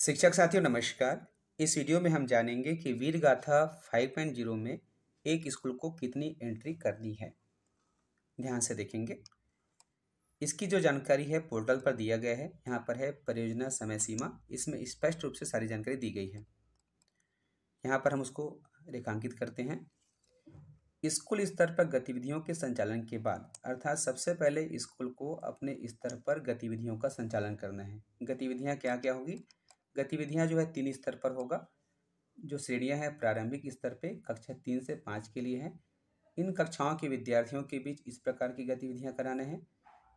शिक्षक साथियों नमस्कार। इस वीडियो में हम जानेंगे कि वीर गाथा 5.0 में एक स्कूल को कितनी एंट्री करनी है। ध्यान से देखेंगे। इसकी जो जानकारी है पोर्टल पर दिया गया है। यहाँ पर है परियोजना समय सीमा, इसमें स्पष्ट रूप से सारी जानकारी दी गई है। यहाँ पर हम उसको रेखांकित करते हैं। स्कूल स्तर पर गतिविधियों के संचालन के बाद, अर्थात सबसे पहले स्कूल को अपने स्तर पर गतिविधियों का संचालन करना है। गतिविधियाँ क्या क्या होगी? गतिविधियाँ जो है 3 स्तर पर होगा। जो श्रेणियां हैं प्रारंभिक स्तर पे कक्षा 3 से 5 के लिए हैं। इन कक्षाओं के विद्यार्थियों के बीच इस प्रकार की गतिविधियां कराना है।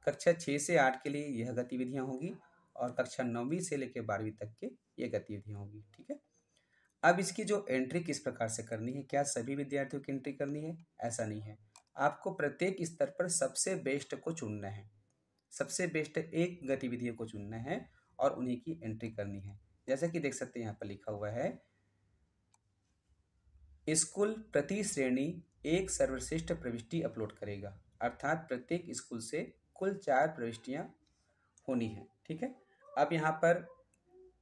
कक्षा 6 से 8 के लिए यह गतिविधियां होगी और कक्षा 9वीं से लेकर 12वीं तक के ये गतिविधियां होगी। ठीक है। अब इसकी जो एंट्री किस प्रकार से करनी है, क्या सभी विद्यार्थियों की एंट्री करनी है? ऐसा नहीं है। आपको प्रत्येक स्तर पर सबसे बेस्ट को चुनना है। सबसे बेस्ट एक गतिविधियों को चुनना है और उन्हीं की एंट्री करनी है। जैसा कि देख सकते हैं यहाँ पर लिखा हुआ है, स्कूल प्रति श्रेणी एक सर्वश्रेष्ठ प्रविष्टि अपलोड करेगा। अर्थात प्रत्येक स्कूल से कुल 4 प्रविष्टियां होनी है। ठीक है। अब यहाँ पर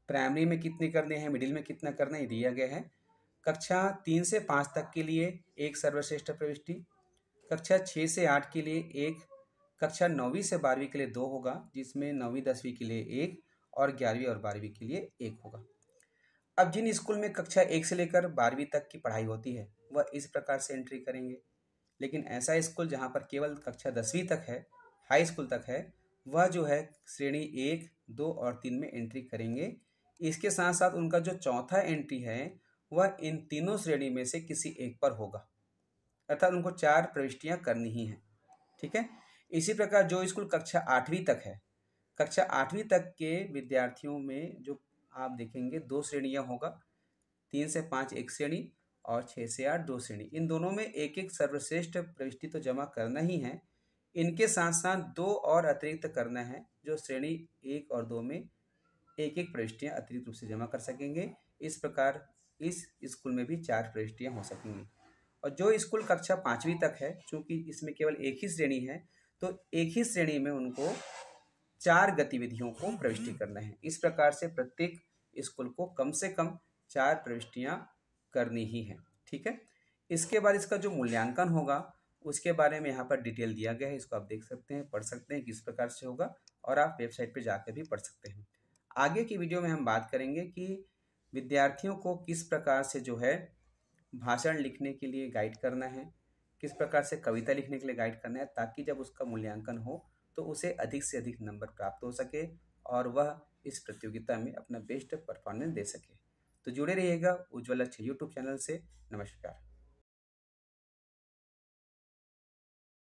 प्राइमरी में कितने करने हैं, मिडिल में कितना करना है दिया गया है। कक्षा 3 से 5 तक के लिए एक सर्वश्रेष्ठ प्रविष्टि, कक्षा 6 से 8 के लिए एक, कक्षा 9वीं से 12वीं के लिए 2 होगा, जिसमें 9वीं 10वीं के लिए 1 और 11वीं और 12वीं के लिए 1 होगा। अब जिन स्कूल में कक्षा 1 से लेकर 12वीं तक की पढ़ाई होती है वह इस प्रकार से एंट्री करेंगे। लेकिन ऐसा स्कूल जहाँ पर केवल कक्षा 10वीं तक है, हाई स्कूल तक है, वह जो है श्रेणी 1, 2 और 3 में एंट्री करेंगे। इसके साथ साथ उनका जो चौथा एंट्री है वह इन तीनों श्रेणी में से किसी एक पर होगा। अर्थात उनको 4 प्रविष्टियाँ करनी ही हैं। ठीक है। इसी प्रकार जो स्कूल कक्षा 8वीं तक है, कक्षा 8वीं तक के विद्यार्थियों में जो आप देखेंगे 2 श्रेणियां होगा। 3 से 5 एक श्रेणी और 6 से 8 2 श्रेणी। इन दोनों में एक एक सर्वश्रेष्ठ प्रविष्टि तो जमा करना ही है। इनके साथ साथ 2 और अतिरिक्त करना है, जो श्रेणी 1 और 2 में एक एक प्रविष्टियां अतिरिक्त रूप से जमा कर सकेंगे। इस प्रकार इस स्कूल में भी 4 प्रविष्टियां हो सकेंगी। और जो स्कूल कक्षा 5वीं तक है, चूंकि इसमें केवल एक ही श्रेणी है, तो एक ही श्रेणी में उनको 4 गतिविधियों को प्रविष्टि करना है। इस प्रकार से प्रत्येक स्कूल को कम से कम 4 प्रविष्टियां करनी ही है। ठीक है। इसके बाद इसका जो मूल्यांकन होगा उसके बारे में यहाँ पर डिटेल दिया गया है। इसको आप देख सकते हैं, पढ़ सकते हैं किस प्रकार से होगा, और आप वेबसाइट पर जाकर भी पढ़ सकते हैं। आगे की वीडियो में हम बात करेंगे कि विद्यार्थियों को किस प्रकार से जो है भाषण लिखने के लिए गाइड करना है, किस प्रकार से कविता लिखने के लिए गाइड करना है, ताकि जब उसका मूल्यांकन हो तो उसे अधिक से अधिक नंबर प्राप्त हो सके और वह इस प्रतियोगिता में अपना बेस्ट परफॉर्मेंस दे सके। तो जुड़े रहिएगा उज्ज्वल लक्ष्य यूट्यूब चैनल से। नमस्कार।